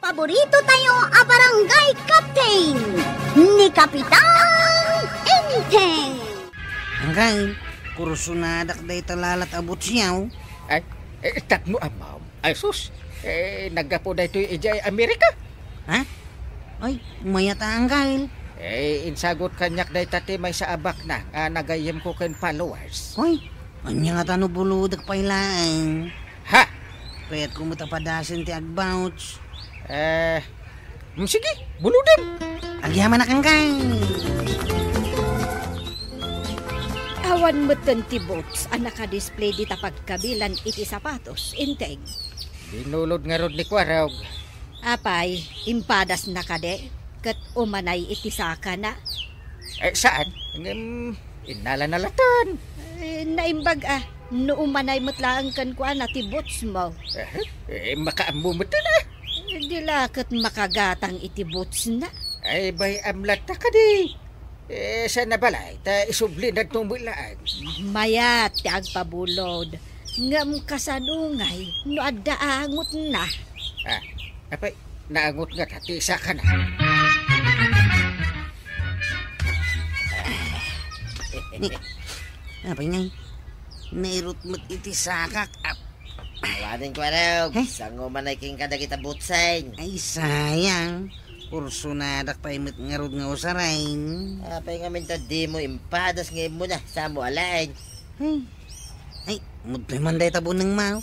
paborito tayo a barangay captain ni Kapitan Enteng. Hanggang, kurusunadak day talalat abot siyaw. Ay, tatno amaw. Ay sus, nagapo da ito ijay Amerika. Ha? Ay, mayata hanggang. Insagot kanyak day tati may sa abak na, nagayem ko ken followers. Ay, anya nga tano buludak pailaan. Ha? Kaya't kumuta padasin ti agbouts. Sige, buludin. Agyaman na hanggang. Awan mo ti boats ang naka-display di tapagkabilan iti sapatos, Inteng. Binulod nga rod ni Kwarog. Apay, impadas na kade, kat umanay iti saka na. Saan? Inala na latan. Naimbag no umanay matlaang kan kwa na ti boats mo. Makaamumot na. Dila kat makagatang iti boats na. Ay, bay amlat na ka di. Saan na balay? Ta isubli na tumulaan. Mayat ti agpabulod. Ngam kasanungay no addaangot na. Apay, naangot nga tati isa ka na. Apay ngay, nairot mo't iti sakak. Awanin ko araw, sango manay king kada kita butsay. Ay, sayang. Kursunadak pa imit nga rod nga usarain. Apay nga minta di mo impadas ngayon mo na, sa mo alain. Ay, mudloy man day tabo ng mau.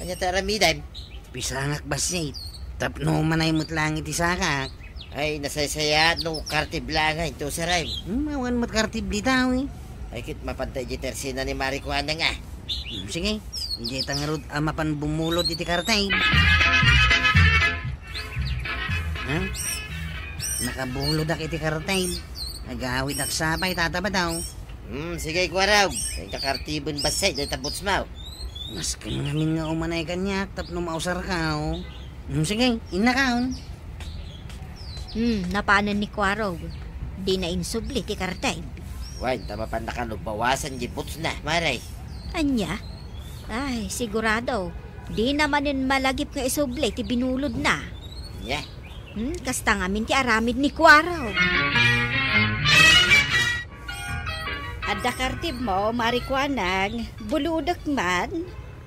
Anya taramidan? Pisangak basit. Tapno manay mo't lang iti sakak. Ay, nasaysayat no kartiblangay ito sa rhyme. Mawan mo't kartibli tao eh. Ay, kit mapantay di tersina ni Maricuana nga. Sige, hindi tang rod amapan bumulod iti kartay. Ha? Nakabulod ak iti kartay. Nagawid ak sapay tataba daw. Sige ko araw. Ay kakartibon basay, day tabots mo. Mas kangamin nga umanay kanyak tapno mausar ka o. Sige, inakaon. Napanan ni Kwarog. Di na insubli ti kartay. Wan, tama pa bawasan di buts na, maray. Anya? Ay, sigurado. Di namanin malagip nga isubli ti binulod na. Yeah. Kasta ngamin ti aramid ni Kwarog. Adda kartib mo, Marikuanang, buludak man.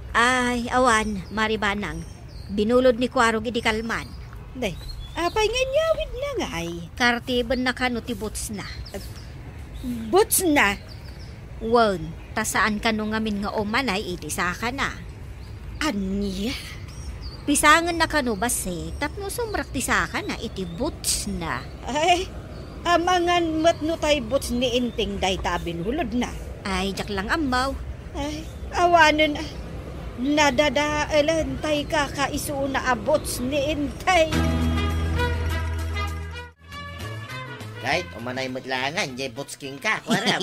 Ay, awan, Maribanang. Binulod ni Kwarog iti kalman. Day, apay nga nyawid na ngay. Kartiban na kano ti Boots na. Boots na? Wan, tasaan ka nung ngamin nga umanay, iti saka na. Anya? Pisangan na kano base, tapno sumrak ti saka na, iti Boots na. Ay, amangan matno tay Boots ni Inting day tabin hulod na. Ay, jak lang amaw. Ay, awanan nadadaalan tay kakaiso na abots ni Intay. Kahit umanay mo't langan, jay butsking ka, kwarap.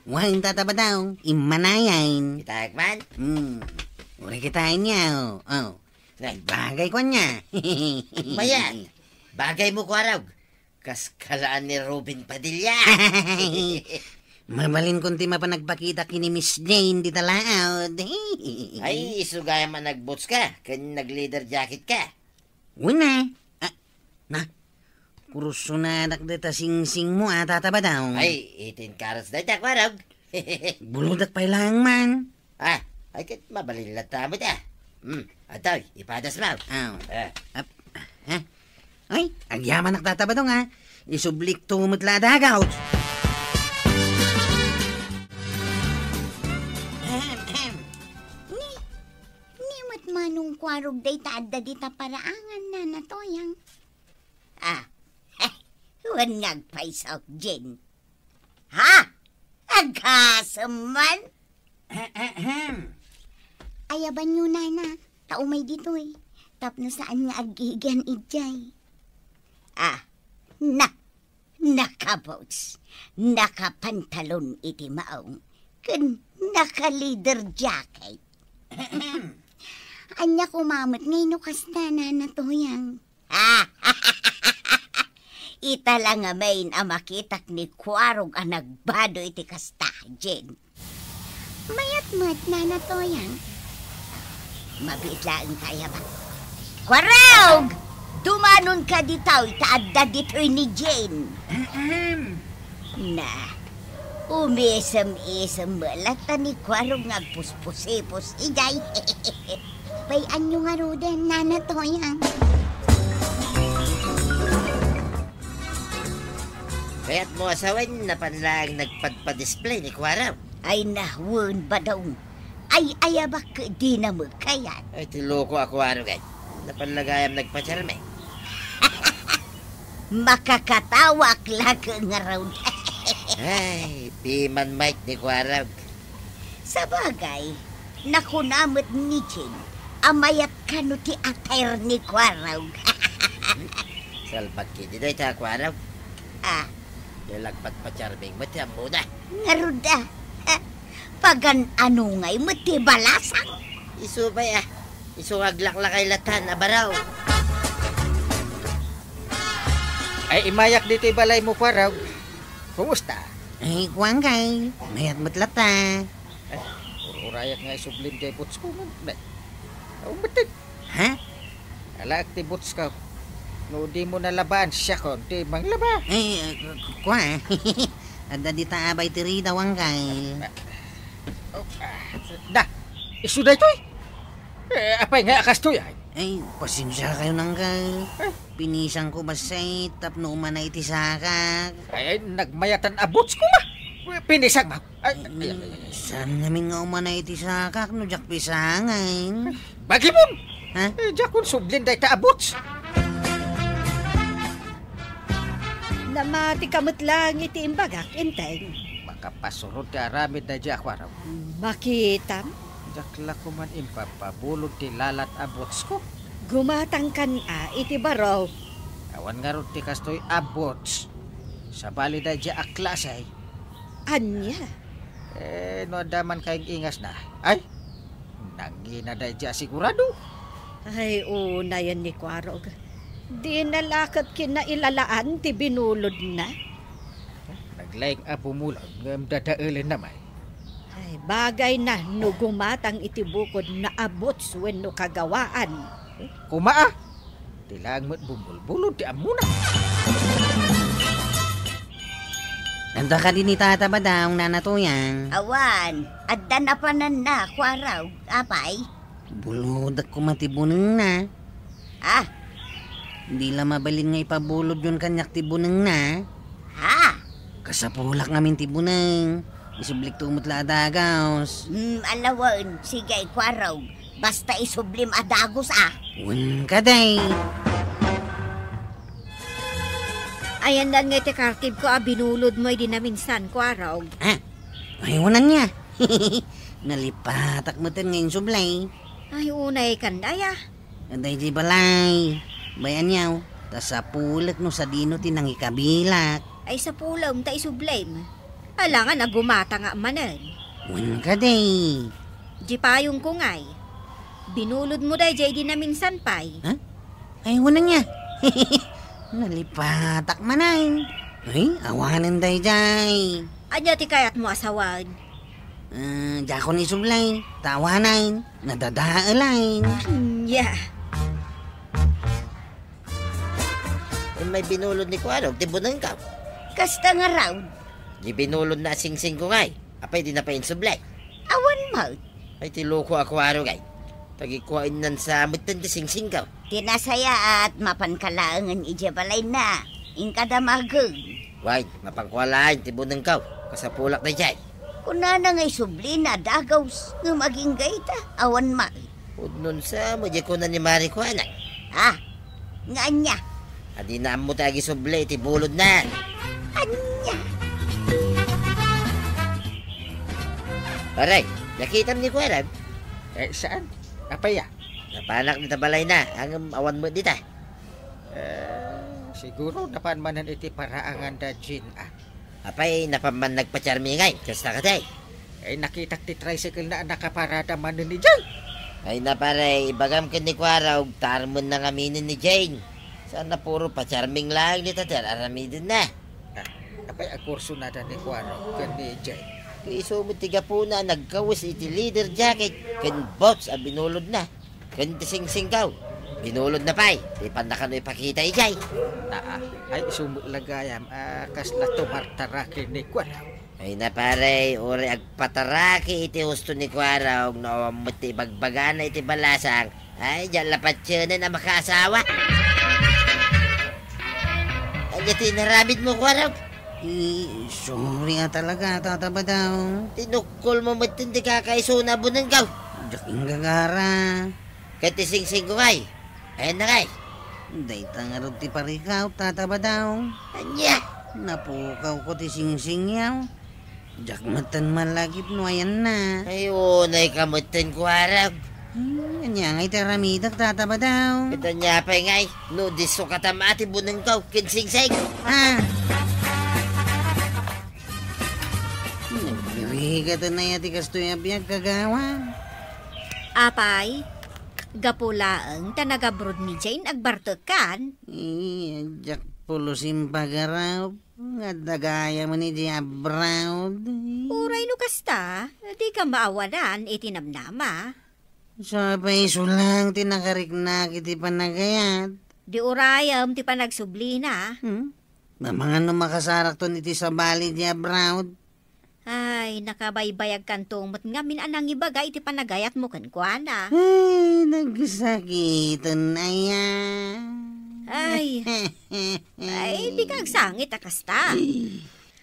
Wain tataba daw, imanayan. Kitag man? Uri kitain niya, oh. Bagay ko niya. Mayan, bagay mo kwarap. Kaskalaan ni Robin Padilla. Mabalin kunti mapanagpakita kini Miss Jane di talaod. Ay, isugaya man nagbots ka, kanya nag-leather jacket ka. Una. Kurusunadak dita sing-sing mo tataba daw. Ay, 18 carats na ita, kwarag. Buludak pa ilang man. Ay, kit mabalin lata mo ta. Atoy, ipadas mo. Ay, agyaman nagtataba daw nga. Isublik tumutla dagaw. Nimat manong Kwarog day taadda dita paraangan na natoyang. Huwag ngagpaisaw, Jen. Ha? Agkasaman? Ayaban nyo na, taumay dito eh. Tapno saan nga agigan ijay. Nakabots. Nakapantalon iti maong. Kun naka-leather jacket. Anya kumamot ngayon no kasta na natoyang. Ita lang nga main ang makitak ni Kwarog ang nagbado iti kasta, Jen. Mayat-mat na natoyang. Mabitlaan kaya ba? Kwarog! Tumanon ka dito, itaadda dito'y ni Jane. Na, umisam-isam malata ni Kwarog ngagpuspusipos ijay. Bayan nyo nga roden, nana Toyang. Kaya't mo asawan na panlang nagpagpa-display ni Kwaraw. Ay nahwon ba daw? Ay ayabak di na magkayat. Ay, tiloko ako ano gay. Napanlagayam nagpacharme. Makakatawak lang nga raw. Ay, piman Mike ni Kwaraw. Sa bagay, nakunamot ni Jin. Amayat ka no ti atayr ni Kwaraw. Salpag kini day ta Kwaraw. Ah, Dalagpat pacharming matiam muna. ngaruda. Pagan ano ngay mati balasang. Isubay Isuaglak-lakay latan, abaraw. Ay imayak dito balay mo Kwaraw. Kumusta? Ay, kuwang kay. Mayat matlata. Urayak nga isublim kay Boots ko man. Ang matid. Ha? Alak ti Boots ka. No di mo nalabaan siya ko. Di mang laba. Ay, kuwa. Ada di taabay tiri dawang kay. Da, isuday to apay nga akas to ay. Ay, pasensya kayo nang kay. Pinisang ko basay tapno umanay ti sakak. Ay, nagmayatan abots ko ma. Pinisag ma. Ay. Saan namin nga umanay ti sakak no jak pisangan. Bagi mo. Ha? Jakon sublin day ta abots. Namati kamot lang iti imbagak, inteng. Makapasurod ka aramid na diya Kwaraw. Makitam, Jakla ko man impapabulod ti lalat abots ko. gumatang kan iti baraw. Awan nga ron ti kastoy abots. Sa bali na diya aklasay. Anya, No daman kayong ingas na. Ay, nangina na diya sigurado. ay una yan ni Kwarog. Di nalakat kinailalaan ti binulod na. Naglaing apumulog ngam dadaelin naman. Ay bagay na no gumatang iti bukod na abots wenno kagawaan. Kumaa. Tilang mo't bumulbulod ti amuna. Anda ka din ni tata ba daw nanatuyang? Awan, adda na panan na Kwaraw. Apay? Buludak ko matibuneng na. Ah, Hindi la mabalin nga ipabulod yun kanyak tibuneng na. ha? Kasapulak ngamin tibuneng. Isublik tumot la adagaws. Alawan, sige Kwaraw. Basta isublim adagos Wan ka day. Ayan dan nga iti kartib ko binulod mo di na minsan Kwarog. Ah, ay wanan niya. Nalipatak mo tin ngayon sublay. Ay unay kandaya. Anday di balay. Bayan niyaw. Tas sa pulak no sa dino tinang ikabilak. Ay sa pulam ta isublame. Alangan na gumata nga manan. Wan ka day. Di payong ko ngay. Binulod mo day jay di na minsan pay. Ay wanan niya. Nalipatak manay. Ay, awanan day jay. Anya ti kayat mo asawan. Jakon ni sublay. Tawanan. Nadadaalain. Yeah. May binulod ni Kwaraw, tibunang ka. Kasta nga raw. Di binulod na sing-sing ko ngay. Apay di na pa insublay. Awan mo. Ay, tiloko ako Kwaraw gay. Tagikuain nan sa amutan di sing-sing ka. Tinasaya at mapankalaangan ijabalay na. Inkadamagag. Why, mapangkwalain, tibunang ka. Kasapulak na dyan. Kuna na ngay subli na dagaws. Nga maging gaita. Awan ma. Udnon sa mo, di ko na ni Mari ko anak. Ah, nga anya. Adi na mo tagi suble, tibulod na. Anya. Aray, nakita ni Kwaraw. Saan? Apay ya? Napanak ni tabalay na, hanggang awan mo dita. Siguro napanmanan iti paraangan da Jin Apay, napaman nagpacharmingay, kasta katay. Ay nakitak ti tricycle na nakaparada manan ni Jay. Ay naparay, ibagam ka ni Kwaraw, tarmon na kaminin ni Jane. Sana puro pacharming lang ni tatar, aramidin na. Apay akurso na da ni Kwaraw kan ni Jay. Iso mo tiga po na, nagkawas iti leader jacket. Kan bots, abinulod na. Kan tising-singkaw. Binulod na pa'y. Di pa na kano ipakita ijay. Ay sumulagayam. Kasla tumartaraki ni Kwaraw. Ay na pare, uri agpataraki iti husto ni Kwaraw. Naamot ti bagbagana iti balasang. Ay, dyan lapat siya na makaasawa. Ay, tinaramid mo, Kwaraw. Sorry nga talaga, tatabadaw. Tinukol mo matindi kakaisuna bunang gaw. Jaking gagara. Katising-sing ko kay. Ayan na kay. Day tangarod ti parikaw, tatabadaw. Anya. Napukaw ko ti sing-sing yaw. Jak matan malagip no, ayan na. Ay, unay kamutin, Kwaraw. Kanya ngay taramidak, tatabadaw. Ito niya pa ngay. No, diso katamati bunang gaw. Kinsing-sing. Ah! Nagbirigat na yati kastoy abiyag kagawa. Apay, gapulaang tanagabrod ni Jane agbartekan. Jak pulusim pagaraw. Nga dagaya mo ni Diabraud. Uray no kasta, di ka maawanan itinamnama. Sabay sulang tinakariknak iti panagayat. Di urayam ti panagsubli na. Mga no makasarak to niti sa bali Diabraud. Ay, nakabaybayag kantong mat nga minanang ibaga iti panagayat mo kankwana. Ay, nagsakitan na yan. Ay, di ka agsangit akasta.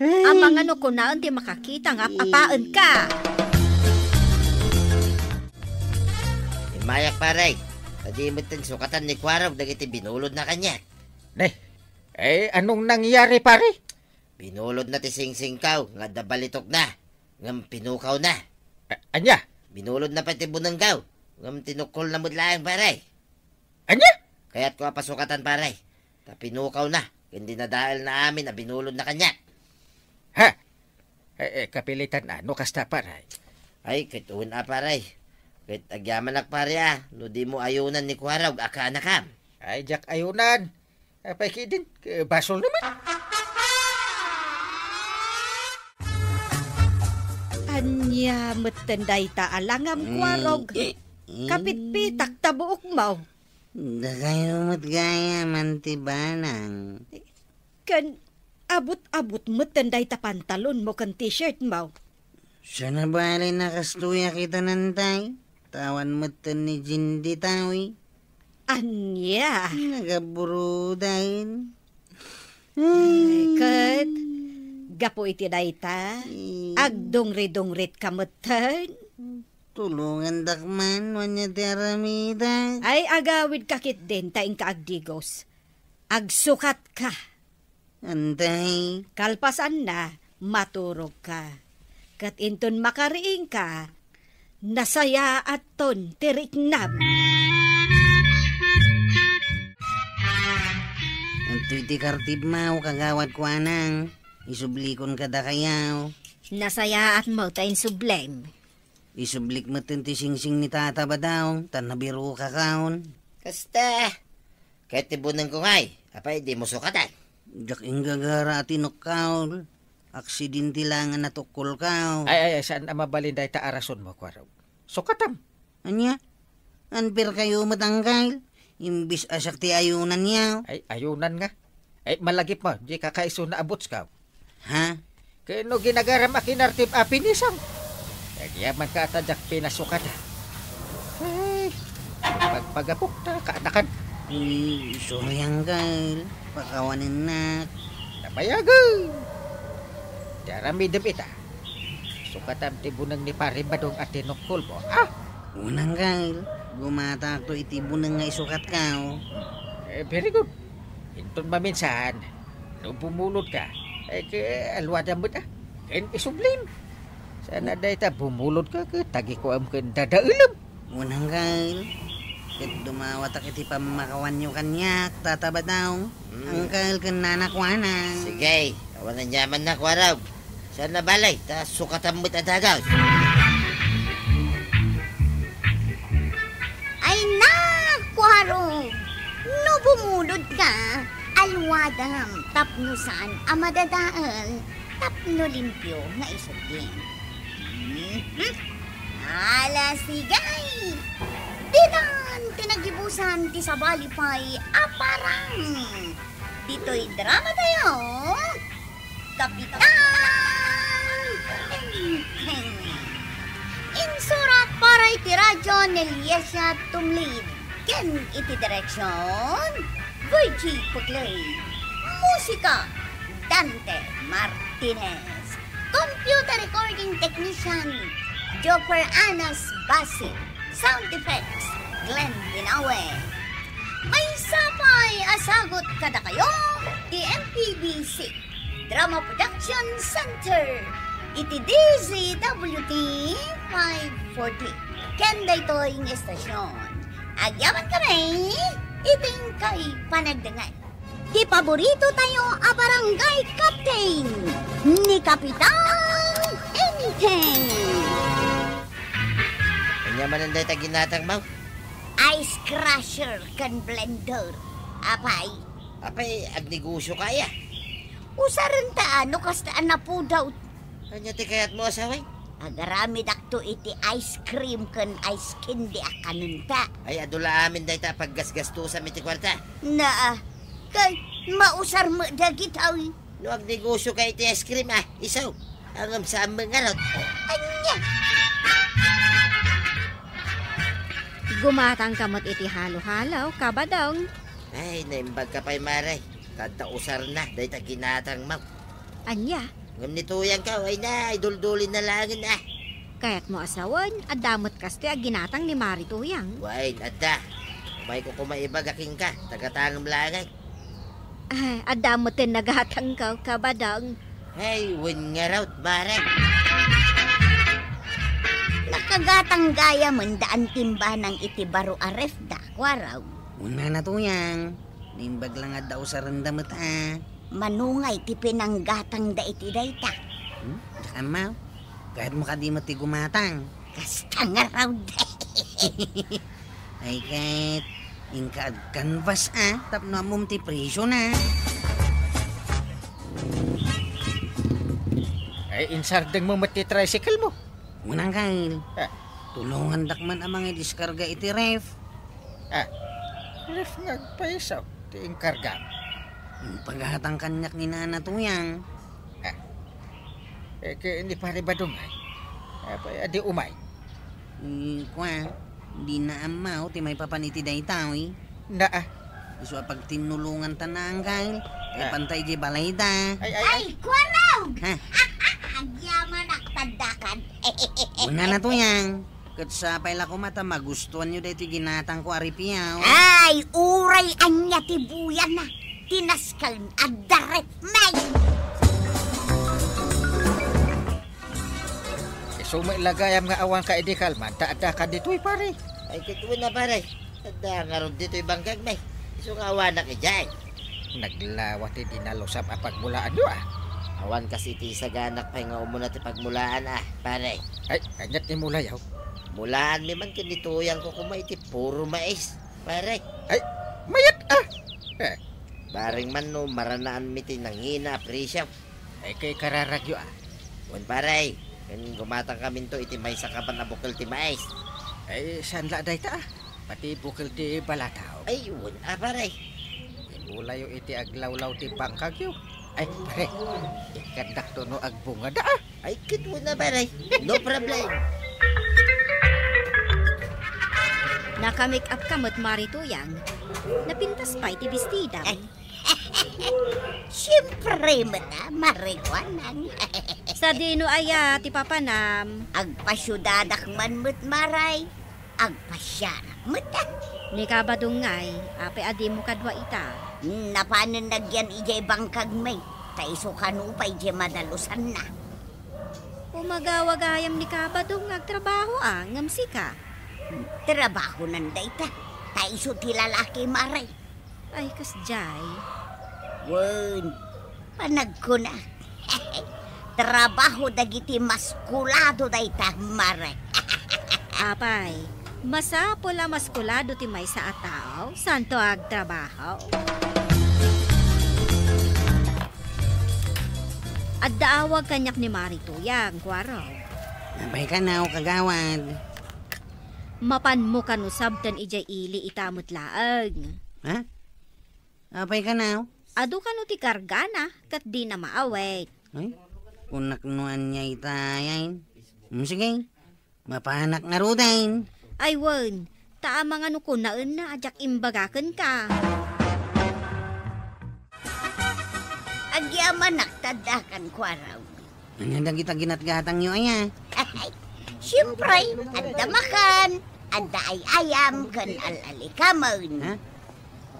Ang mga no kunaan di makakita nga papaan ka. Mayak pare. Tadi mo tin sukatan ni Kwaraw dagiti binulod na kanya. Anong nangyari pare? Binulod na ti sing-sing kaw, nga dabalitok na. Ngam pinukaw na. Anya? Binulod na pati bunang kaw. Ngam tinukol na mudlaang pare. Anya? Kaya't ko pasukatan pare. Ta pinukaw na. Hindi na dahil na amin na binulod na kanya. Ha? Kapilitan ano kasta pare? Ay, kituon a pare. Kit agyaman ak pare no di mo ayunan ni Kwaraw, aka nakam. Ay, jak ayunan. Apay kidin, basol naman. Anya matenday ta alangam Kwarog. Kapitpitak tabuok mo. Dagayo matgaya mantibanang. Kan abot-abot matenday ta pantalon mo kan t-shirt mo. Siya na bali nakastuya kita nantay. Tawan matan ni Jindi tawi. Anya. Nagaburo dahil. Kat, gapo iti dayta. Agdongri-dongrit kamatan. Tulungan dakman, wanya tiaramida. Ay agawid kakit din taing kaagdigos. Agsukat ka. Antay. Kalpasan na, maturog ka. Kat inton makariing ka, nasaya at ton tiriknam. Anto'y ti kartib mau kagawad ko anang. Isublikon ka da kayaw. Nasaya at mo tayin sublime. Isublik mo ti sing-sing ni tata ba daw? Tan nabiru ka kaon. Kasta. Kahit tibunan ko ngay, apay di mo sukatan. Jak inggagara at inokkaw. Aksidente lang nga natukol ka. Ay, saan ang mabalinday ta arason mo, Kwaraw? Sukatam. Anya? Anpir kayo matanggal. Imbis asak ti ayunan niya. Ay, ayunan nga. Ay, malagip mo. Di kakaiso na abots ka. Ha? Kaya no ginagaram akinartib apinisang. Nagyaman ka atadyak pinasukat. Ay, pagpagapok na kaanakan. Sorry anggal. Pakawanin na. Napayagan. Darami debita. Sukatam tibunang ni pare badong at tinukol mo. Unang gal. Gumatak to itibunang nga isukat ka. Very good. Inton maminsan, no bumulot ka, ay alwada mo na. Kain isublim. Sana dahi ta bumulot ka, tagi ko am kan dadailam. Unang gal. Kat dumawatak iti pamakawan nyo kanyak, tataba daw. Angkal kan nanakwana. Sige, awan ang yaman na, Kwaraw. Saan na balay? Ta sukatan mo't adagaw. Ay na, Kwaro! No bumulod ka, alwadam, tapnusan, amadadaan, tapno limpyo nga isublin. Ala sigay! Dinan tinagibusan ti sabali pa'y aparang. Dito'y drama tayo. Kapitan! Insurat para iti radyo ni Liesia Tumlid. Ken iti direksyon, Virgie Pugley. Musika, Dante Martinez. Computer recording technician, Joper Anas Basit. Sound effects, Glenn Dinawe. May sapay asagot kada kayo, di MPBC Drama Production Center. Iti DZWT 540. Kenda ito'y estasyon. Agyaman kami, iting kay panagdangan. Di paborito tayo a barangay captain ni Kapitan Anything. Kanya mananday taginatang mau. Ice crusher kan blender. Apay, agnegosyo kaya. Usaran ta ano kastaan na po daw. Kanya ti kayat mo asaway. Agarami dakto iti ice cream kan ice candy akanon ta. Ay, adula amin day ta paggasgasto sa miti kwarta. Na, kay mausar mo dagit awi. No, agnegosyo kay iti ice cream isaw. Angam sa amang ngarot. Anya, Gumatang kamot iti halo-halaw, kabadong. Ay, naimbag ka pa'y maray. Tanta usar na, day ta ginatang mau. Anya, Ngam nituyang ka, ay na, idol-dulin na langin kaya't mo asawan, at damot kaste a ginatang ni Marituyang. Wain, adda. May ko kumaibag aking ka, tagatangam langay. Ay, at damot din nagatang ka, kabadong. Hey, win nga raw, maray. nakagatang gaya mandaan timba ng iti baro aref da kwaraw. Una na to yang. Nimbag lang at daw sa randamot Manungay ti pinanggatang da iti dayta. Diyan mo. Kahit mo kadimot ti gumatang. Kasta nga raw da. Ay kahit ingkaad canvas tapno amom ti presyo na. Ay, insardeng mo mati tricycle mo. Unang kail. Ah. Tulungan dakman ang mga diskarga iti ref. Ref nagpaisaw. Tiing karga. Yung paghatang kanyak ni Nana Tuyang. Kaya hindi pare ba dumay? Adi umay. Di na amaw, ti may papaniti day tao Na Iso pag tinulungan tanang kail. Ay pantay di balay da. Ay, kwaraw! Ha? Agyaman aktandakan. Una na Tuyang. Kat sa paila ko mata magustuhan nyo dahi ti ginatang ko aripiyaw. Ay, uray anya ti buyan na. Tinaskal at daret may. Sumay lagayam nga awan ka edi kalman. Taada ka dito'y pare. Ay, kituwa na pare. Tanda nga ron dito'y bangkag may. Iso nga awan na kajay. Naglawat ti dinalusap ang pagmulaan nyo Awan kasi ti saganak pa nga umuna ti pagmulaan pare. Ay, kanyat ni mulayaw. Mulaan mi man kinituyang ko kumay ti puro mais. Pare, Ay, mayat baring man no maranaan mi ti nangina presyo. Ay, kay kararagyo Wan pare, kan gumatang kami to iti may sakapan na bukal ti mais. Ay, saan la day ta Pati bukil ti balataw. Ay, wan pare. Mulayo iti aglawlaw ti bangkagyo. Ay, pare, ikandak to no agbunga da Ay, kituwa na pare. No problem. Nakamake up kamot Marituyang. Napintas pa iti bestida. Siyempre mo na, marihuanang. Sa dino aya ti papanam. Agpasyudadak man mo't maray. Agpasyarak mo't Ni kabadungay, ape adi mo kadwa ita. Napanan nagyan ijay bangkag may. Taiso kanupay ijay madalusan na. Umagawagayam ni kabadung agtrabaho ngamsi ka. Trabaho nan dayta. Taiso ti lalaki maray. Ay kasjay. Wen, panagko na. Trabaho dagiti maskulado dayta maray. Apay, masapula maskulado ti may sa ataw, santo agtrabaho. At daawag kanyak ni Marituyang, kwaraw. Abay ka na o kagawad. Mapan mo kanusab tan ijay ili itamot laag. Ha? Apay ka na? Adu kanu ti kargana kat di na maaway. Ay, kunaknuan niya itayain. Sige, mapanak nga rudain. Ay wen, taa mga nukunaan na ajak imbagakan ka. Agyaman naktadakan ko araw. Ano kita ginatgatang nyo ay Siyempre, anda makan, anda ay ayam, kan alalikamon. Ha?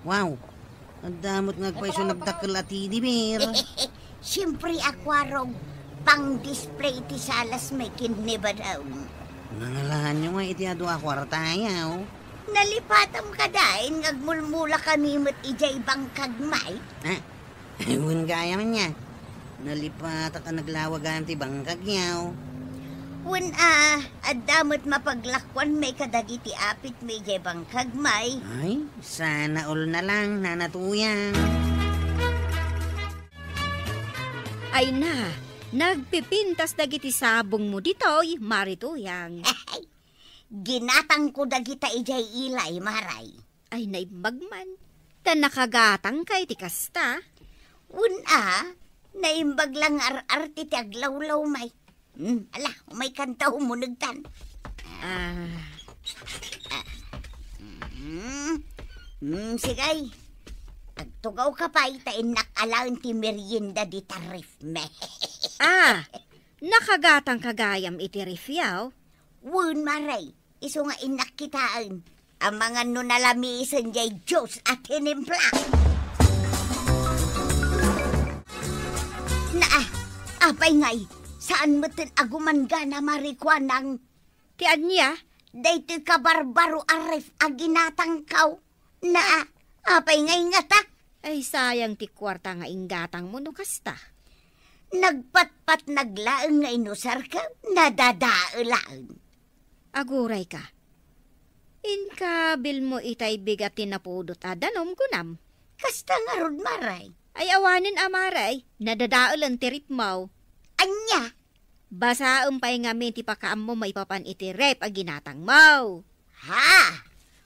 Wow, ang damot nga paiso nagdakal at idibir. Siyempre, akwarong pang-display ti salas may kiniba daw. Nangalahan nyo nga iti ado akwartayaw. Nalipatam ka dahin, ngagmulmula kami mo't ijay bangkag may. Ha? Ewan gaya man niya. Nalipat ka naglawagan ti bangkag yaw. Wen adamot mapaglakwan may kadagiti apit may jay bangkag may. Ay, sana all na lang nanatuyang. Ay na, nagpipintas dagiti sabong mo ditoy, marituyang. Ginatang ko dagita ijay ilay, maray. Ay naimbagman, tan nakagatang kay ti kasta. Naimbag lang ar-arte ti aglawlaw may. Ala, may kanta humunagtan. Sigay. Agtugaw ka pa itain nakalaon ti merienda di tarif me. Nakagatang kagayam iti rifyaw. Wun maray, iso nga inakitaan. Ang mga nunalamisan jay Diyos at hinimpla. Apay ngay, saan mo tin aguman gana marikwanang? Ti anya? Daytoy ka barbaro arif aginatang kaw. Apay ngay nga ta? Ay sayang ti kwarta nga inggatang mo no kasta. Nagpatpat naglaeng nga inusar ka, nadadaalaan. Aguray ka. Inkabil mo itay bigatin na pudot adanom kunam. Kasta nga rod maray. Ay awanin amaray, nadadaalan ti ritmaw. Anya? Basa umpay nga min ti pakaam mo may papan iti rep aginatang mo. Ha?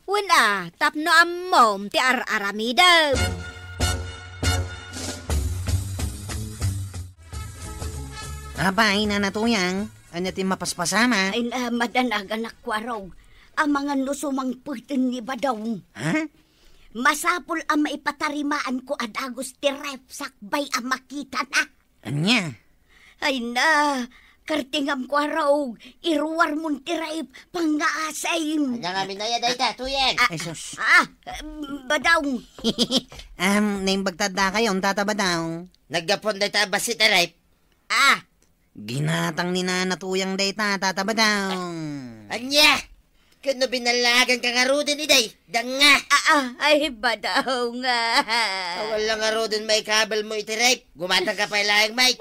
Wala, tapno ammom ti ar-aramidaw. Abay, nanatuyang. Ano ti mapaspasama? Ay madanagan akwarog. Ang mga nusumang putin ni Badong. Ha? Masapul ang maipatarimaan ko adagos ti rep sakbay ang makita na. Anya? Ay na, kartingam ko araw, iruwar mong ti rep pangaasay. Anya nga minaya dayta, tuyeng. Ay sus. Badong. Naimbagtad kayo, ang tatabadaw. Naggapon dayta basit arayp. Ginatang ni nanatuyang dayta, tatabadaw. Anya! Kano binalagan ka nga rodin iday? Danga! Ay Badong nga. Wala nga rodin may kabel mo itirayp. Gumatang ka pa ilayang Mike.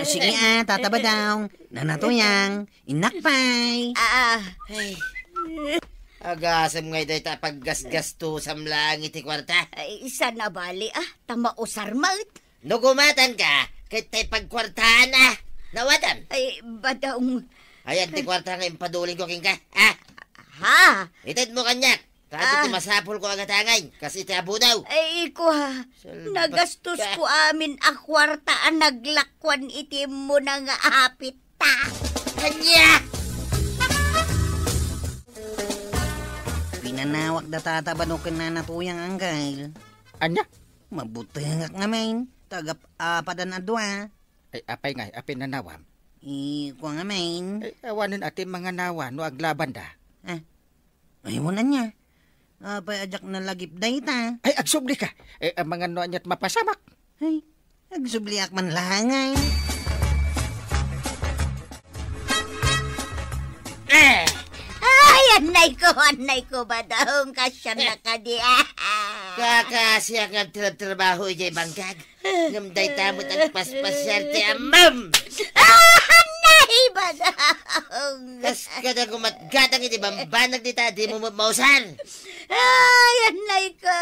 Sige tatabadaw. Nanatuyang, inakpay. Ay. Agasam nga iday ta paggasgas to samlang iti kwarta. Ay, isa na bali tamausar maut. No gumatan ka, kahit tayo pagkwartahan Nawadan. Ay, Badong. Ayan ti kwarta nga impaduling ko king ka. Ha? Itad mo kanyak. Kato ti masapol ko agatangay. Kasi iti abo daw. Ay, ko nagastos ko amin akwartaan naglakwan iti mo na nga apit ta. Kanya! Pinanawak da tatabano ka nanatuyang anggal. Anya? Mabuti nga main. Tagap padan adwa. Ay apay ngay, apay nanawam. Kuha nga main. Ay awanin ati mga nawa no aglaban da. Ay wala niya. Apay ajak na lagip dayta. Ay agsubli ka. Ang mga no anyat mapasamak. Ay, agsubliak man langay. Anay ko Badong, kasya na ka di. Kakasya nga trabaho ijay bangkag. Ngamday tamot ang paspasyarte amam. Anay Badong. Kas kada gumatgatang iti bambanag dita, di mo mausan. Ay, anay ko.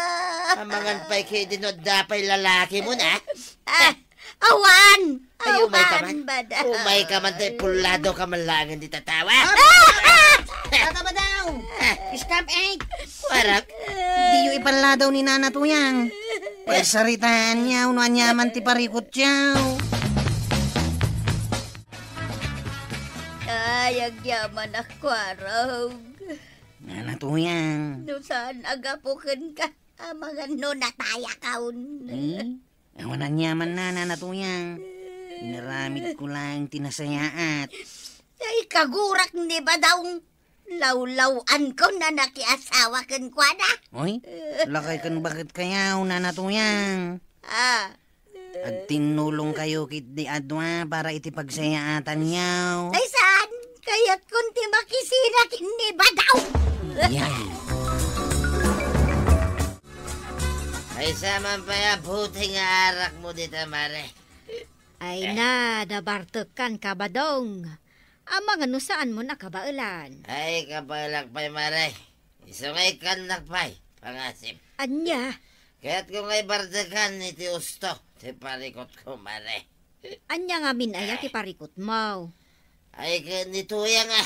Amangan pa'y kayo dinod dapay lalaki mo na. Awan! Ay, umay ka man. Badong. Umay ka man tayo pulado ka man langan di tatawa. Tatabadaw! daw. Stop it. Kuwarag, Di yu ipala daw ni Nana Tuyang. Pagsaritaan niya, unuan niya man ti parikot siya. Ay, agyaman ako, araw. Nana Tuyang. No saan agapukin ka? Mga no nataya kaun. Awanan niya man na, Nana Tuyang. Inaramid ko lang tinasayaat. Ay, kagurak ni ba daw lawlawan ko na nakiasawa kan kwa na? Oy, lakay kan bakit kayaw, Nana Tuyang. At tinulong kayo kit di adwa para iti pagsayaatan niyaw. Ay, saan? Kaya't kunti makisira ni ba daw? Yan. ay saman pa ya buti nga arak mo dito, Mare. Ay na, nabartukan ka ba dong? Ama nga no saan mo nakabailan? Ay, kabalak pa'y, Mare. Isungay kan nakpay, pangasip. Anya? Kaya't kung ay bardakan iti usto, ti parikot ko, Mare. Anya nga minaya ti parikot mo. Ay, kanituya nga.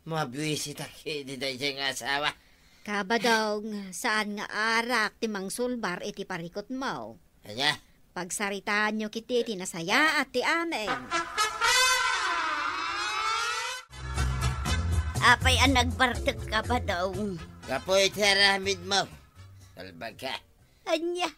Mabwisit aki di dahi siya nga asawa. Kabadong, saan nga arak ti mangsulbar iti parikot mo? Anya? Pagsaritaan nyo kiti tinasaya at ti amin. Apay ang nagbartek ka ba daw? Kapoy tiyaramid mo. Kalbag ka. Anya?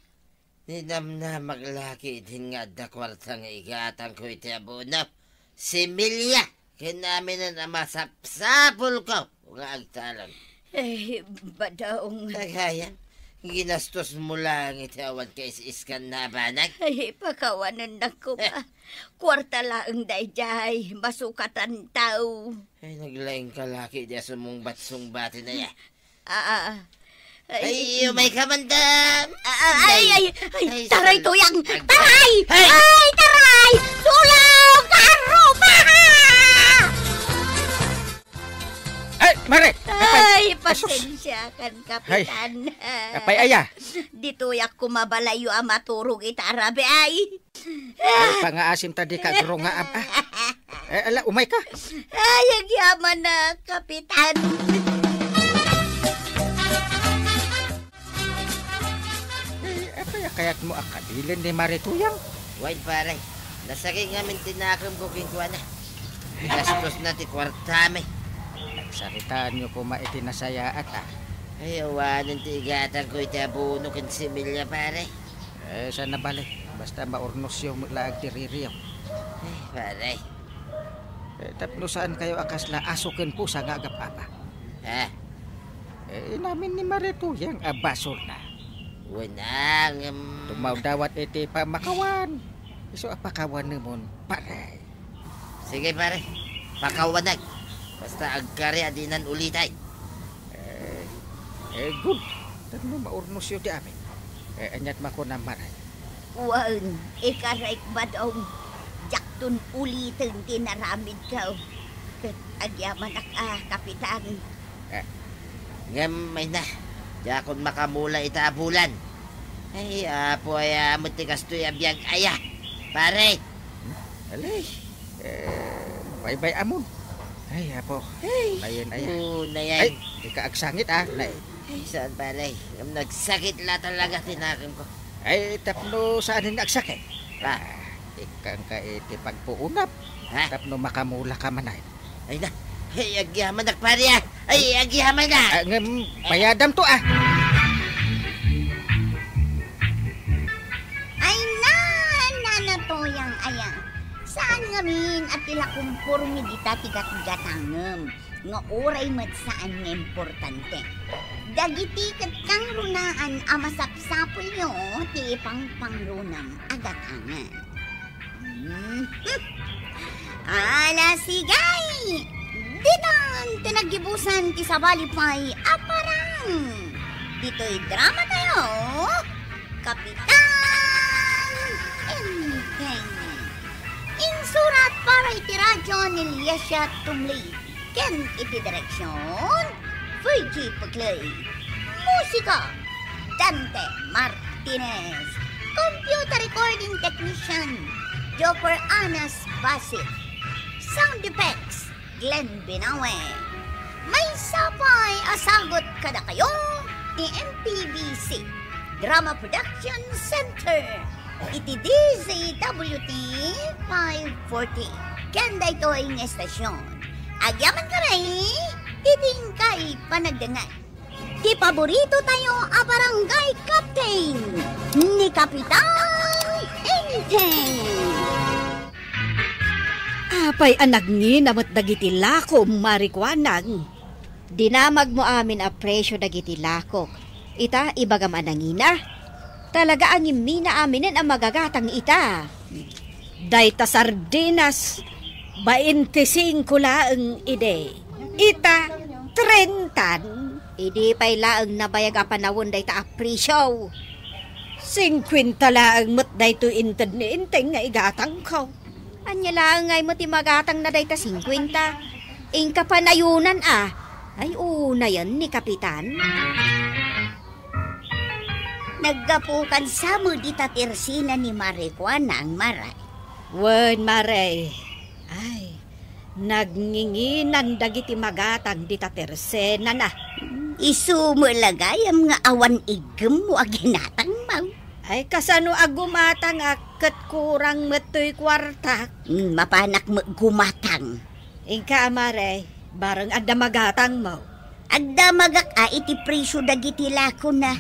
Ninam na maglaki din nga da kwartang igatang ko iti abono. Si Milya, kinamin na masapsapol ko. Nga agtalon. Ay, ba daw? Kagayan, ginastos mo lang iti awan kay iskan na banag. Ay, pakawanan na ko ba? Kwarta lang dayjay, masukatan tao. Ay, naglaing kalaki di sumong batsong-bati na ya. Ay, Ay, may kamandam! ay, taray sal- tuyang! Taray! Ay! Ay, taray! Sulong! Karupa! Ay, Mare! Ay, pasensya kan, Kapitan. Apay aya. Dito yak kumabalayo ang maturog itarabi ay. Ay, pangaasim tadi ka guro nga ab. Ala, umay ka. Ay, ang yaman na, Kapitan. Apay kaya't mo akabilin ni Mare Tuyang. Wait, pare. Nasakay ngamin tinakam ko kingkuha na. Gastos na ti kwartame. Nagsaritaan nyo ko maitinasaya at Ay, awanan ti igatang ko iti abono kan si Milya, pare. saan na balik? Basta maurnos yung laag tiririyo. Ay, pare. Tapno saan kayo akasla asukin po sa gagapapa? Ha? Namin ni Mare Tuyang abasol na. Wanang... Tumaw dawat iti pamakawan. So apakawan naman, pare. Sige, pare. Pakawanag. Basta agkari adinan ulitay. Good. Tapno maurnos yun di amin. Anyat mako na Mare. Wan, ikaraik ba daw? Jaktun ulitin tinaramid ka. Agyaman Kapitan. May na. Yakon makamula itabulan. Ay, apo ay matikas to'y abiyag aya. Pare. Alay. Bye-bye amon. Ay, apo. Layan aya. Nayan. Ay, ikaagsangit Lay. Ay, saan pare? Nagsakit la talaga tinakim ko. Ay, tapno saan yung nagsakit? Pa. Ikang ka iti pagpuunap. Ha? Tapno makamula ka manay. Ay na. Ay, agyaman na pare. Ay, agyaman na. Payadam to Ay na, nanatoyang ayang. Saan ngamin at tila kumpurmi dita tigat-gatangem. Nga oray mat saan nga importante. Dagiti kat kang runaan amasapsapol nyo ti pangpangrunam agatangan. Ala sigay! Dinan tinagibusan ti sabalipay aparang. Dito'y drama tayo. Kapitan Enteng. Insurat para iti radyo ni Liesha Tumli. Ken iti direksyon Fuji Paglay. Musika Dante Martinez. Computer recording technician Joper Anas Basit. Sound effects Glenn Binawe. May sapay asagot kada kayo ni MPBC Drama Production Center. Iti DZWT 540. Kanda ito ang estasyon. Agyaman ka rin, iting kay panagdangan. Di paborito tayo a barangay captain ni Kapitan Enteng. Apay anag ni namat dagiti lako marikwanang. Dinamag mo amin a presyo dagiti lako. Ita ibagam anangina. Talaga ang imina aminin ang magagatang ita. Dayta sardinas 25 laeng ide. Ita 30. Idi pay laeng nabayag a panawon dayta a presyo. 50 laeng mat dayto inted ni Enteng nga igatang ko. Anya lang ngay mo ti magatang na dayta 50. Ingka panayunan Ay una yan ni Kapitan. Naggapukan sa mo di tatirsinan ni Marikwana ang maray. Wen Maray. Ay, nagnginginan dagiti magatang di tatersena na. Isumulagayam nga awan igem mo aginatang mau. Ay kasano agumatang akat kurang metoy kwarta. Mapanak mo gumatang. Ingka Maray, bareng adda magatang mo. Agda magak iti presyo dagiti lako na.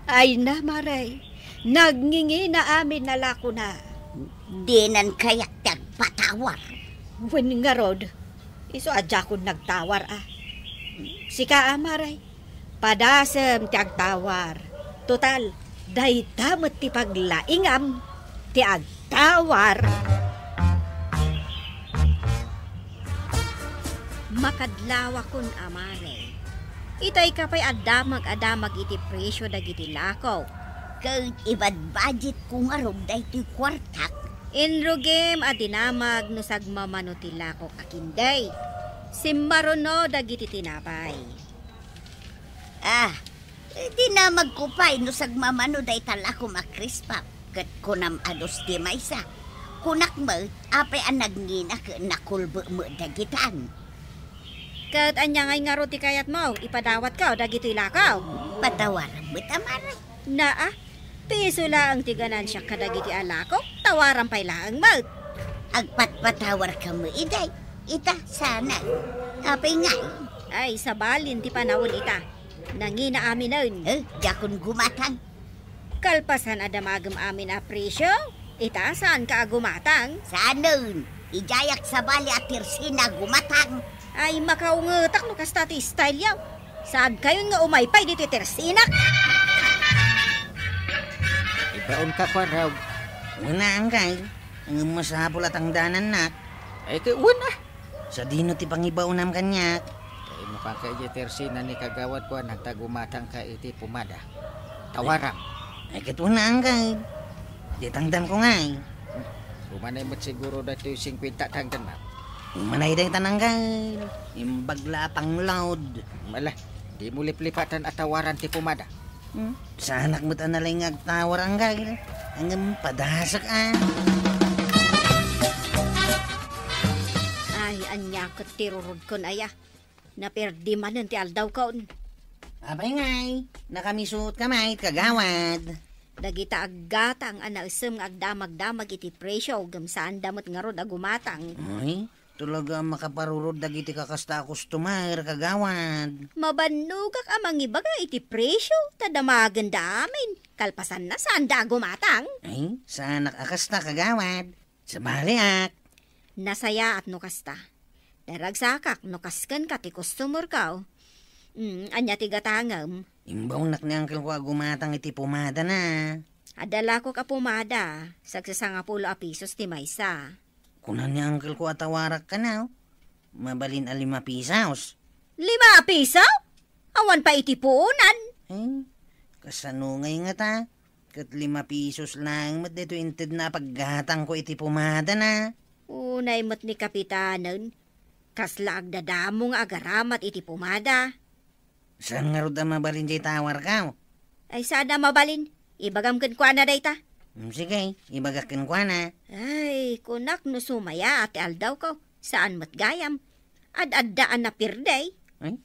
Ay na Maray, nagngingi na amin na lako na. Dinan kaya't tagpatawar. Wen nga rod, iso adya ko nagtawar Sika Maray, padasem ti agtawar. Total, dayta met ti paglaingam ti agtawar. Makadlawa kun Maray. Itay ka pa'y adamag iti presyo dagiti lakaw. Kahit ibad budget kung arog dayto'y kwartak. Inrugim adinamag no sagmamano ti lakaw akinday. Simmarono dagiti tinapay. Dinamag ko pa'y no sagmamano day talako makrispa. Kat kunam ados di maysa. Kunak mo, apay ang nagnginak nakulbo mo dagitan. Kat anya ngay nga roti kayat mo, ipadawat ka o dagiti lakaw. Patawaran mo't amaray. Piso lang tiganan siya kadagiti alako, tawaran pa'y laang maut. Agpatpatawar ka mo, iday. Ita, sana. Apay ngay. Ay, sabalin ti panawon ita. Nangina amin nun. Jakon gumatang. Kalpasan adamagam amin a presyo. Ita, saan ka agumatang? Saan nun? Ijayak sa bali at tirsina gumatang. Ay, makaungutak no kastati style yaw. Saan kayo nga umaypay dito tersinak? Ibaon ka pa raw. Una ang kay, ang masapul at ang danan na. Ay kay una. Sa dino ti pangibaunam kanyak. Kay mukhang kay tersina ni kagawad ko nagtagumatang ka iti pumada. Tawaram. Ay katuna ang kay. Di tangdan ko ngay. Kumanay mo't siguro dito yung 50 tangdan na. Manay day tananggal. Imbagla pang loud. Malah, di mo liplipatan at tawaran ti pumada. Sa anak mo't analay ngagtawar ang gay. Hanggang padasak Ay, anya kat tirurod kon aya. Naperdi man ti aldaw kon. Abay ngay, nakamisut kamay kagawad. Dagita aggatang anausem agdamag-damag iti presyo gamsaan damot nga rod agumatang. Ay, talaga makaparurod dagiti kakasta customer kagawad. Mabanugak amang ibaga iti presyo tadamagan damin. Kalpasan na saan da agumatang. Ay, sa anak akasta kagawad. Sa baliak. Nasaya at nukasta. Daragsakak nukaskan ka ti customer ka. Anya ti gatangam. Imbaw nak ni uncle ko agumatang iti pumada na. Adala ko ka pumada. Sagsasanga 10 pisos ti maysa. Kunan ni uncle ko atawarak ka na. Mabalin a 5 pisos. 5 piso? Awan pa iti puunan. Ay, kasanungay nga ta. Kat 5 pisos lang mat dito inted na paggatang ko iti pumada na. Unay mat ni kapitanan. Kasla agdadamong agaramat iti pumada. Saan nga rod ang mabalin jay tawar ka? Ay sada mabalin. Ibagam ken kwa na dayta. Sige, ibagakin ko na. Ay, kunak no sumaya ati aldaw ko. Saan mat gayam? Ad-addaan na pirday. Ay,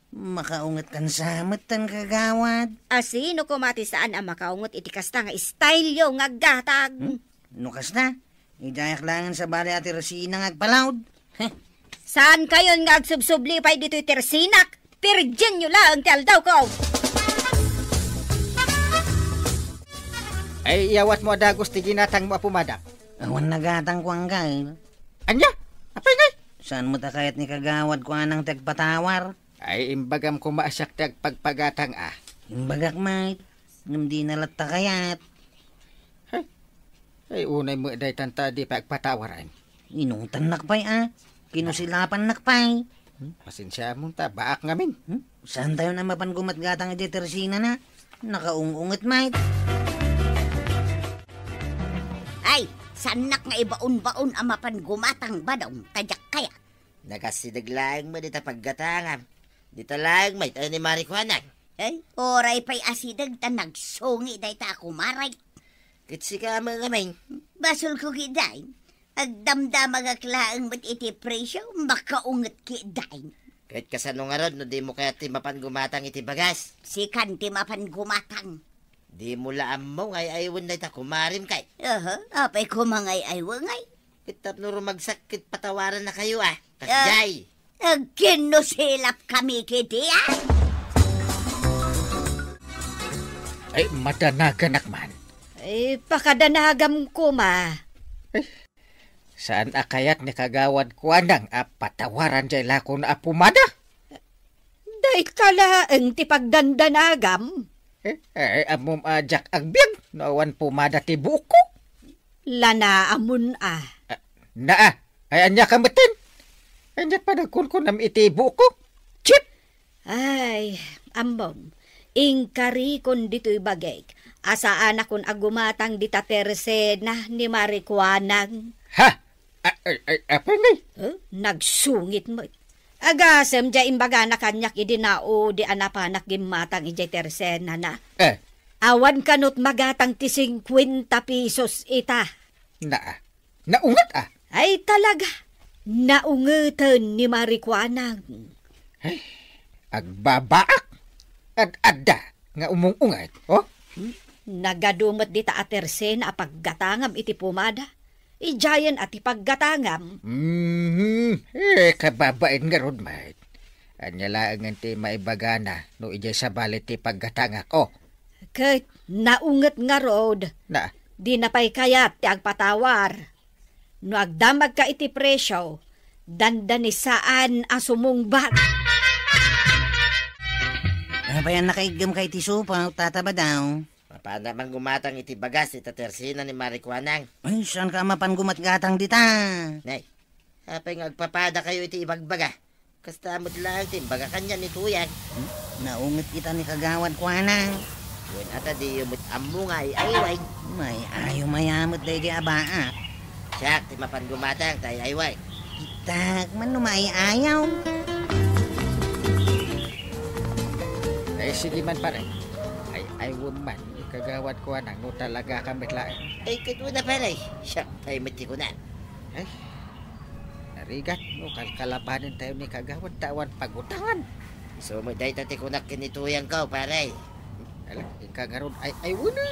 makaungat kan samatan kagawad. Asino kumati saan ang makaungot iti kasta nga style yo nga gatag. Nukas na. Idayak langan sa bali ati Rosina ngagpalawd. Saan kayon nga agsubsublipay dito'y tersinak? Pirgin nyo lang ti aldaw ko. Ay, iyawat mo adagos ti ginatang mo apumada. Awan nagatang ko ang gail. Anya? Apay ngay? Saan mo takayat ni kagawad ko anang tagpatawar? Ay, imbagam ko maasak tag pagpagatang Imbagak mait. Hindi nalat takayat. Ay, unay mo day tanta di pagpatawaran. Inutan nakpay Kinusilapan nakpay. Pasensya mo ta, baak ngamin. Saan tayo na mapangumat gatang iti Teresina na? Nakaungungat mait. Ay, sanak nga ibaon-baon ang mapangumatang badong tadyak kaya. Nagasidaglaang mo dita paggatangam. Dita lang may tayo ni Marijuana. Ay, oray pa'y asidag ta nagsungi day ta ako maray. Kitsi ka mga kamay. Basol ko kiday. Agdamdamag aklaang mat iti presyo, makaungat kiday. Kahit kasano nga ron, no di mo kaya ti mapan gumatang iti bagas. Si kanti mapan gumatang. Di mo laam mo ngay aywan na ita kumarim kay. Apay ko mangay aywangay. Kitap nuro magsakit patawaran na kayo Kasjay. Ginusilap kami kiti Ay, madanagan akman. Ay, pakadanagam ko ma. Saan akayat ni kagawad ko anang patawaran jay lako na apumada? Day kalaang ti pagdandanagam. Ay, amom ajak agbyag, nawan pumada ti buko. Lana amun Ay anya kamatin. Anya pa nagkunkunam iti buko. Chip! Ay, ambom. Ingkari kon dito'y bagay. Asaan akon agumatang dita Teresina ni Marijuanang. Ha? Apa ngay? Nagsungit mo. Agasem dya imbaga na kanyak idinao di anapanak gimatang ijay Teresina na. Awan kanot magatang ti 50 pesos ita. Naungat Ay talaga. Naungatan ni Marijuanang. Ay, agbabaak. Ad-adda nga umung-ungat. Nagadumot dita atersen a paggatangam iti pumada. Ijayan at ipaggatangam. Kababain nga ron, mate. Anya lang ang ti maibagana no ijay sa balit ti paggatangak. Kat naungat nga rod. Di napay kayat ti agpatawar. No agdamag ka iti presyo, dandanisaan ang sumungbat. Payan nakaigam kay ti supa, tataba daw. Paano man gumatang iti bagas ita Teresina ni Marijuanang? Ay, saan ka mapangumat gatang dita? Nay, hapay nga agpapada kayo iti ibagbaga. Kastamot lang iti baga kanya ni Tuyang. Naungat kita ni kagawad ko anang. Yun ata di umut amu nga ayway. May ayaw mayamot day di abaa. Siyak, ti mapan gumatang tayo ayway. Itak man lumay ayaw. Ay, sige man pare. Ay, woman. Kagawad ko anang no talaga kamit lain. Ay, kito na pala Siyak, tayo mati ko na. Ay, narigat no kalkalabanin tayo ni kagawad tawan pagutangan. So, may dahi tati kunak kinituyang ka, pare. Alam, ikagaroon ay wala.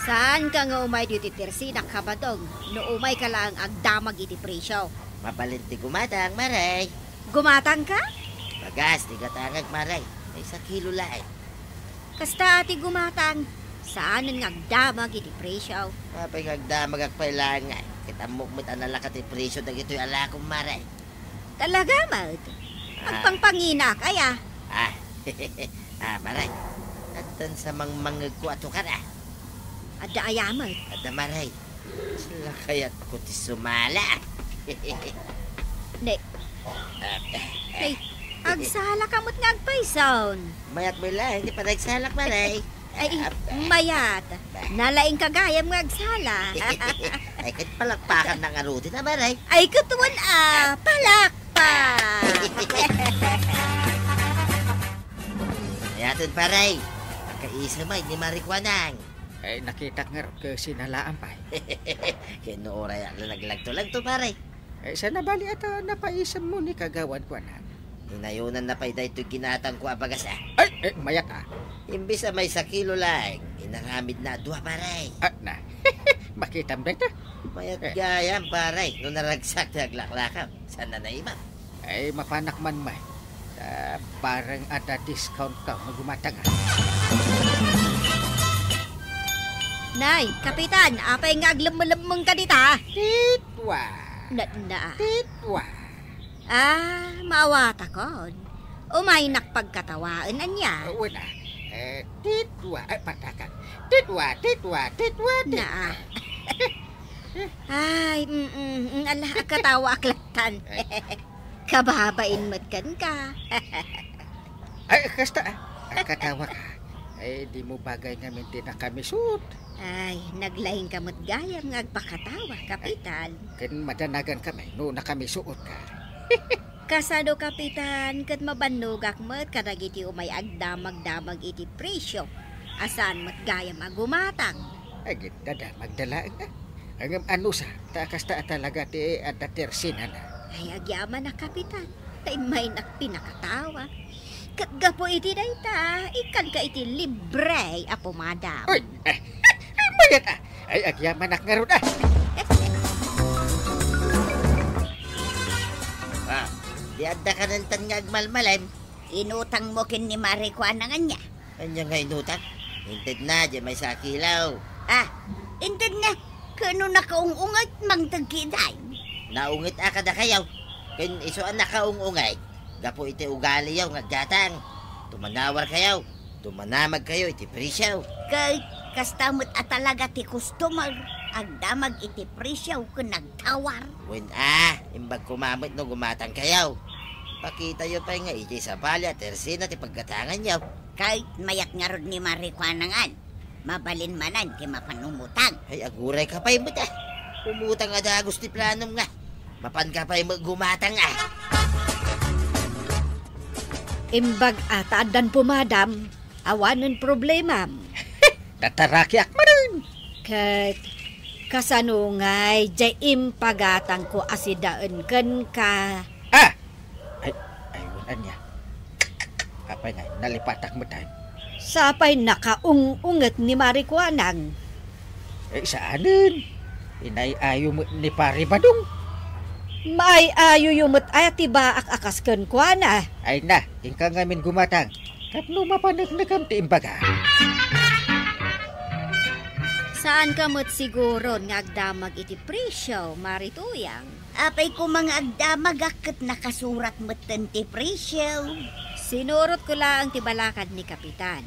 Saan ka nga umay dito Teresina kabadong? No umay ka lang agdamag iti presyo. Mapalinti gumatang, maray. Gumatang ka? Bagas, ti gatangag, maray. Ay, 1 kilo lain. Kasta ati gumatang. Saan ang agdamag iti presyo? Mapay kagdamag agpailangan. Kita mukmit analakat ti presyo na ito'y alakong, maray. Talaga, Mad? Agpangpangina kaya? Maray. Atan sa mangmangag ko ato ka na. Adda ayamat. Ada, maray. Sila kaya't ko ti sumala. Nay, agsala kamot nga agpayson. Mayat mo lang, hindi pa nagsalak, maray. Ay, mayat. Nalaing kagayam nga agsala. Ay, kahit palakpakan ng aruti na, maray. Ay, kutuan palakpa. Ayaton, paray. Kaisa may ni Marijuanang. Ay, nakita nga rin sinalaang pa. Kinuoray ang nalaglag to, paray. Sa nabali ata napaisam mo ni kagawad ko na. Hinayunan na pa'y dahito ginatang ko abagas Ay, mayak Imbis na may sa kilo lang, inaramid na 2 paray. na. Makita mo dito. Mayat gayam paray, nung naragsak na aglaklakaw. Sana na iba? Ay, mapanak man may. Parang ada discount ka magumatang Nay, kapitan, apay nga aglamang ka dita. Titwa. Na. Titwa. Maawata kon. Umay nakpagkatawaan anya. Wala. Titwa. Patakan. Titwa. Na. Ay, ala, katawa aklatan. Kababain matkan ka. Ay, kasta. Katawa ka. Ay, di mo bagay nga minti na kami suot. Ay, naglahing kamot gayam nga agpakatawa, kapitan. Kan madanagan kami, no na kami suot ka. Kasado, kapitan, kat mabanugak mat kadagiti umay agdamag-damag iti presyo. Asan mat gayam agumatang. Ay, gitda magdalaan ka. Ang ano sa, takas ta talaga ti at tersina na. Ay, agyaman na, kapitan. Tay may nakpinakatawa. Kagapo iti dayta, ikan ka iti libre, apo madam. Uy, mayat ay agyaman nak nga ron Di adda ka ng tan nga agmalmalim. Inutang mo kin ni Maricuana nga niya. Kanya nga inutang. Hintid na, di may sa kilaw. Intid na. Kano nakaungungay mang tagkiday. Naungit akada kayaw. Kin isuan nakaungungay. Gapo iti ugali yaw ngaggatang. Tumanawar kayaw. Tumanamag kayo iti presyaw. Kay kastamot at talaga ti customer. Agdamag iti presyaw kung nagtawar. When imbag kumamit no gumatang kayaw. Pakita yo pa nga iti sa balya tersina ti paggatangan yaw. Kahit mayak nga rod ni Maricuana nga. Mabalin manan ti mapanumutang. Ay aguray ka pa'y mo Umutang nga dagos ti planom nga. Mapan ka pa'y gumatang Imbag ataadan po, madam. Awanan problema. Tatarakiak mo rin. Kat kasanungay, jay impagatang ko asidaan kan ka. Ay, wala niya. Apay nga, nalipatak mo tayo. Sapay nakaung-ungat ni Maricuanang. Saanin? Inay-ayo mo ni Pari Badong. May ayo yumot ay tiba akas kan kuana. Ay na, ingka ngamin gumatang. Kapno mapanagnagan ti imbaga. Saan ka mo't siguro nga agdamag iti presyo, Marituyang? Apay ko mga agdamag akit nakasurat mo ti presyo. Sinurot ko lang ti balakad ni Kapitan.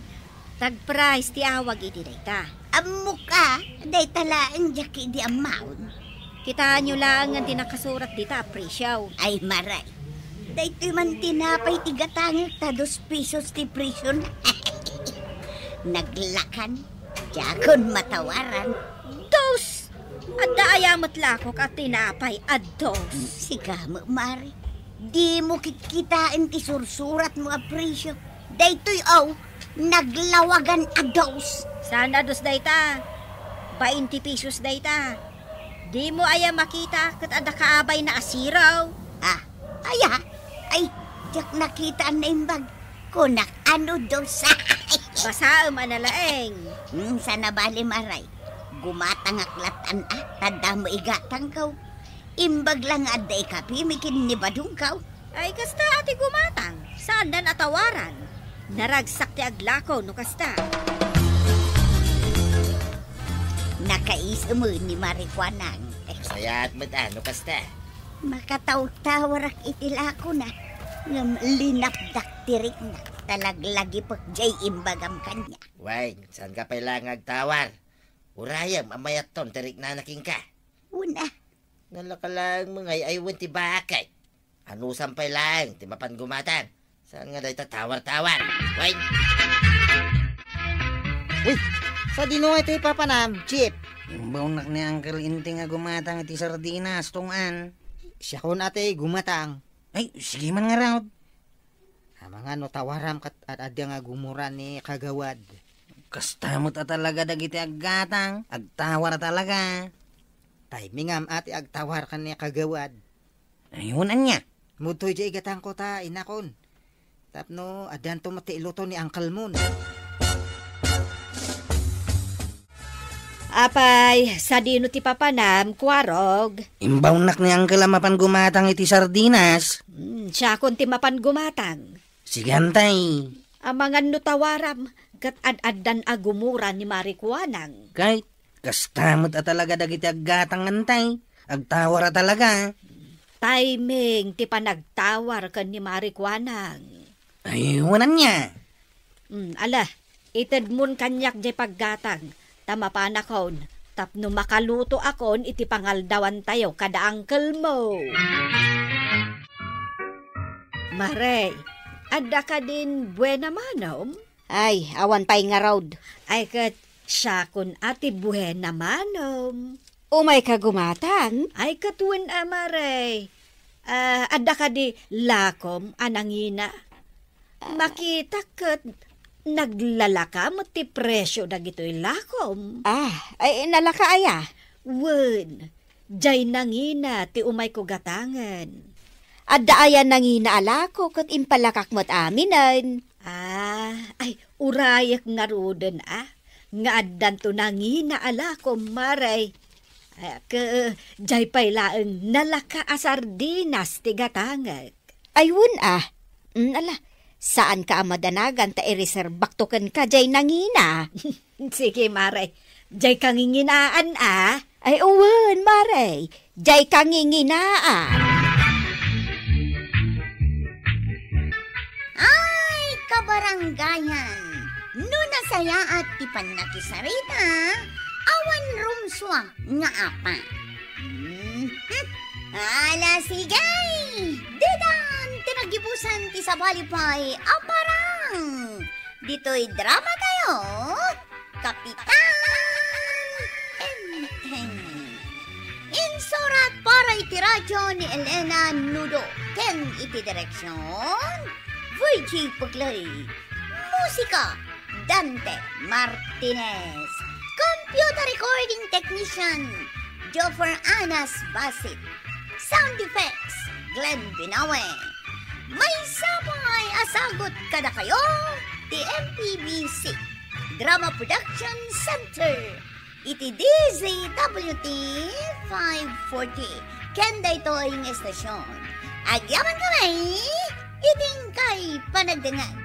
Tag-price ti awag iti dayta. Ammo ka, day talaang jaki di amount. Kitaan nyo lang ang tinakasurat dita, presyo. Ay maray, day ti man tinapay tigatangit ta 2 pesos ti presyo. Naglakan, jakon matawaran. Dos! Adda ayamat lakok at tinapay at dos. Siga mo, Mari. Di mo kikitain ti sursurat mo a presyo. Daytoy naglawagan a dos. Sana dos dayta. 20 pesos dayta. Di mo aya makita kat ada kaabay na asiraw. Ay, jak nakita na imbag. Kunak ano dos. Basaam analaeng. Sana bali maray. Gumatang aklatan tanda mo igatang kaw. Imbag lang aday kapi mikin ni badung kaw. Ay kasta ati gumatang. Saan dan atawaran? Naragsak ti aglakaw no kasta. Nakaisa mo ni Maricuanang. Sayat mo ano kasta. Makataw-tawarak itilako na. Ngam linapdak tirik na. Talaglagi pagjay imbagam kanya. Why, saan ka pa'y lang agtawar? Urayam, amayat ton, tirik na naking ka. Una. Nalakalang mga aywan ti bakay. Ano sampay lang, ti mapan gumatan. Saan nga dahi tatawar-tawar? Why? Uy, sa dino ito ipapanam, Chip. Baunak ni Uncle Inting nga gumatang iti sardinas, tungan. Siya ko ate gumatang. Ay, sige man nga raw. Mga no tawaram kat at adya nga gumuran ni kagawad. Kastamot talaga dagiti aggatang. Agtawar talaga. Timing am ate agtawar kan ni kagawad. Ayun anya. Mutoy di igatang ko ta, inakon. Tapno, adan to matiiluto ni Uncle Moon. Apay, sa dino ti papanam, Kwarog. Imbaw nak ni Uncle mapan gumatang iti sardinas. Siya kon ti mapan gumatang. Sigantay. Amangan no tawaram, kat ad-addan agumuran ni Marikuanang. Kahit kastamot at talaga dagiti aggatang antay. Agtawara talaga. Timing ti panagtawar kan ni Marikuanang. Ayunan niya. Ala, ited mun kanyak di paggatang. Tama pa nakon. Tapno makaluto akon iti pangaldawan tayo kada uncle mo. Maray, adda ka din buena manom? Ay, awan pa'y nga raud. Ay kat siya kun ati buena manom. Umay ka gumatang? Ay katuwin amaray. Adda ka di lakom anangina. Makita kat naglalaka mo ti presyo na gito'y lakom. Ay nalaka aya. Wen, jay nangina ti umay ko gatangan. Adda aya nangina alako kat impalakak mo't aminan. Ay urayak nga roden Nga addan to nangina alakom maray. Jay pa'y laeng nalaka asardinas ti gatangag. Ayun ala. Saan ka amadanagan ta i-reserbak token ka jay nangina? Sige, Maray. Jay kanginginaan, Ay, uwan, Maray. Jay kanginginaan. Ay, kabaranggayan. No nasaya at ipan nakisarita, awan rumswa nga apa. Ala sigay! Dedan! Tinagibusan ti sabalipay aparang! Dito'y drama tayo! Kapitan! Enteng! Insurat para iti radyo ni Elena Nudo. Ken iti direksyon, VG Puglay. Musika, Dante Martinez. Computer recording technician, Joffer Anas Basit. Sound effects, Glenn Binawe. May sabay asagot kada kayo, TMPBC Drama Production Center. Iti DZWT 540. Kenda ito ang estasyon. Agyaman kami, iting kay panagdangan.